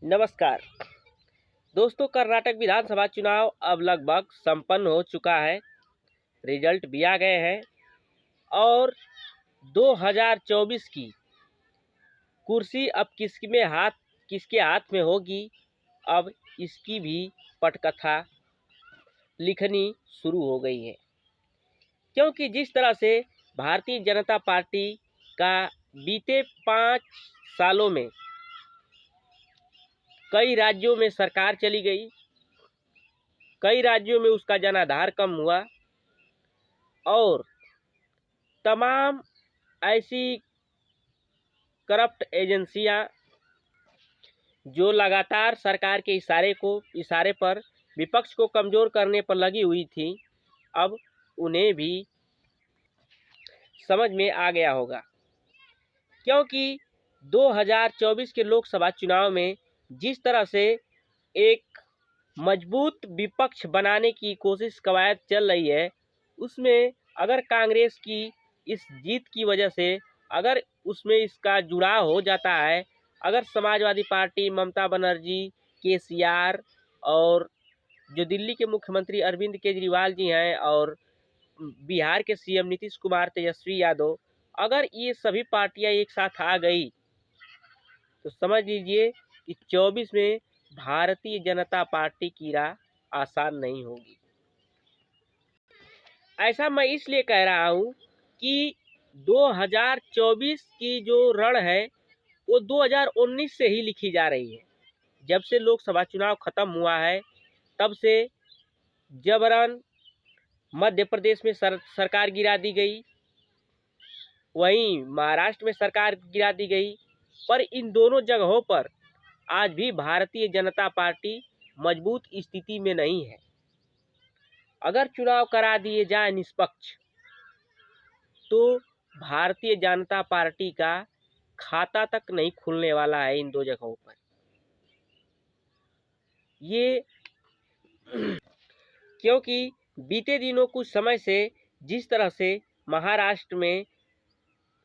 नमस्कार दोस्तों, कर्नाटक विधानसभा चुनाव अब लगभग संपन्न हो चुका है। रिजल्ट भी आ गए हैं और 2024 की कुर्सी अब किसके हाथ में होगी, अब इसकी भी पटकथा लिखनी शुरू हो गई है। क्योंकि जिस तरह से भारतीय जनता पार्टी का बीते 5 सालों में कई राज्यों में सरकार चली गई, कई राज्यों में उसका जनाधार कम हुआ और तमाम ऐसी करप्ट एजेंसियां जो लगातार सरकार के इशारे पर विपक्ष को कमज़ोर करने पर लगी हुई थी, अब उन्हें भी समझ में आ गया होगा। क्योंकि 2024 के लोकसभा चुनाव में जिस तरह से एक मजबूत विपक्ष बनाने की कोशिश कवायद चल रही है, उसमें अगर कांग्रेस की इस जीत की वजह से अगर उसमें इसका जुड़ाव हो जाता है, अगर समाजवादी पार्टी, ममता बनर्जी, केसीआर और जो दिल्ली के मुख्यमंत्री अरविंद केजरीवाल जी हैं और बिहार के सीएम नीतीश कुमार, तेजस्वी यादव, अगर ये सभी पार्टियां एक साथ आ गई तो समझ लीजिए कि 24 में भारतीय जनता पार्टी की राह आसान नहीं होगी। ऐसा मैं इसलिए कह रहा हूं कि 2024 की जो रण है वो 2019 से ही लिखी जा रही है। जब से लोकसभा चुनाव खत्म हुआ है, तब से जबरन मध्य प्रदेश में सरकार गिरा दी गई, वहीं महाराष्ट्र में सरकार गिरा दी गई, पर इन दोनों जगहों पर आज भी भारतीय जनता पार्टी मजबूत स्थिति में नहीं है। अगर चुनाव करा दिए जाए निष्पक्ष, तो भारतीय जनता पार्टी का खाता तक नहीं खुलने वाला है इन दो जगहों पर। ये क्योंकि बीते दिनों कुछ समय से जिस तरह से महाराष्ट्र में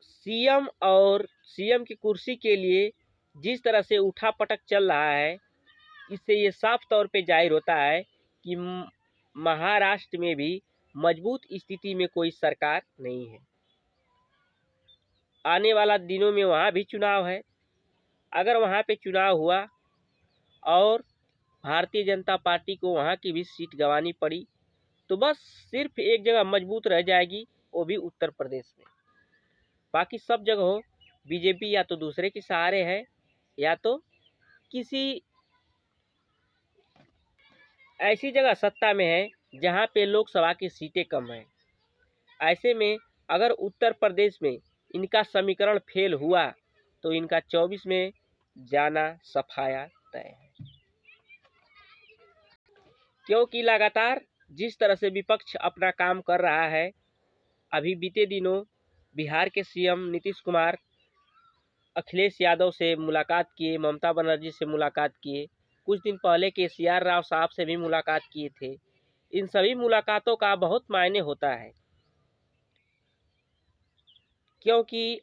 सीएम और सीएम की कुर्सी के लिए जिस तरह से उठापटक चल रहा है, इससे ये साफ तौर पे जाहिर होता है कि महाराष्ट्र में भी मजबूत स्थिति में कोई सरकार नहीं है। आने वाला दिनों में वहाँ भी चुनाव है। अगर वहाँ पे चुनाव हुआ और भारतीय जनता पार्टी को वहाँ की भी सीट गंवानी पड़ी, तो बस सिर्फ एक जगह मजबूत रह जाएगी, वो भी उत्तर प्रदेश में। बाकी सब जगहों बीजेपी या तो दूसरे के सहारे है या तो किसी ऐसी जगह सत्ता में है जहां पे लोकसभा की सीटें कम हैं। ऐसे में अगर उत्तर प्रदेश में इनका समीकरण फेल हुआ तो इनका 24 में जाना सफाया तय है। क्योंकि लगातार जिस तरह से विपक्ष अपना काम कर रहा है, अभी बीते दिनों बिहार के सीएम नीतीश कुमार अखिलेश यादव से मुलाकात किए, ममता बनर्जी से मुलाकात किए, कुछ दिन पहले केसीआर राव साहब से भी मुलाकात किए थे। इन सभी मुलाकातों का बहुत मायने होता है, क्योंकि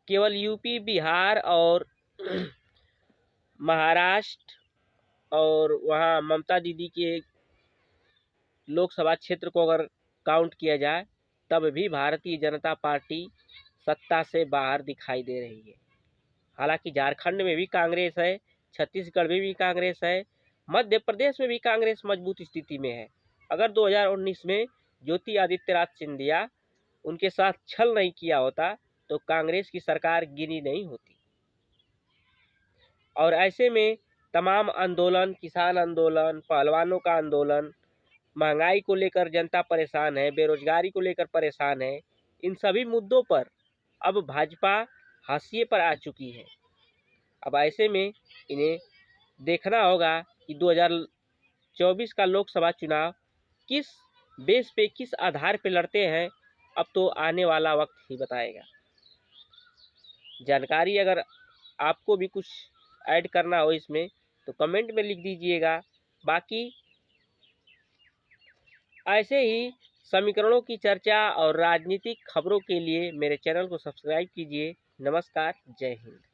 केवल यूपी, बिहार और महाराष्ट्र और वहाँ ममता दीदी के लोकसभा क्षेत्र को अगर काउंट किया जाए, तब भी भारतीय जनता पार्टी सत्ता से बाहर दिखाई दे रही है। हालांकि झारखंड में भी कांग्रेस है, छत्तीसगढ़ में भी कांग्रेस है, मध्य प्रदेश में भी कांग्रेस मजबूत स्थिति में है। अगर 2019 में ज्योति आदित्यनाथ सिंधिया उनके साथ छल नहीं किया होता तो कांग्रेस की सरकार गिनी नहीं होती। और ऐसे में तमाम आंदोलन, किसान आंदोलन, पहलवानों का आंदोलन, महंगाई को लेकर जनता परेशान है, बेरोजगारी को लेकर परेशान है, इन सभी मुद्दों पर अब भाजपा हाशिए पर आ चुकी है। अब ऐसे में इन्हें देखना होगा कि 2024 का लोकसभा चुनाव किस बेस पे, किस आधार पे लड़ते हैं। अब तो आने वाला वक्त ही बताएगा। जानकारी अगर आपको भी कुछ ऐड करना हो इसमें तो कमेंट में लिख दीजिएगा। बाकी ऐसे ही समीकरणों की चर्चा और राजनीतिक खबरों के लिए मेरे चैनल को सब्सक्राइब कीजिए। नमस्कार, जय हिंद।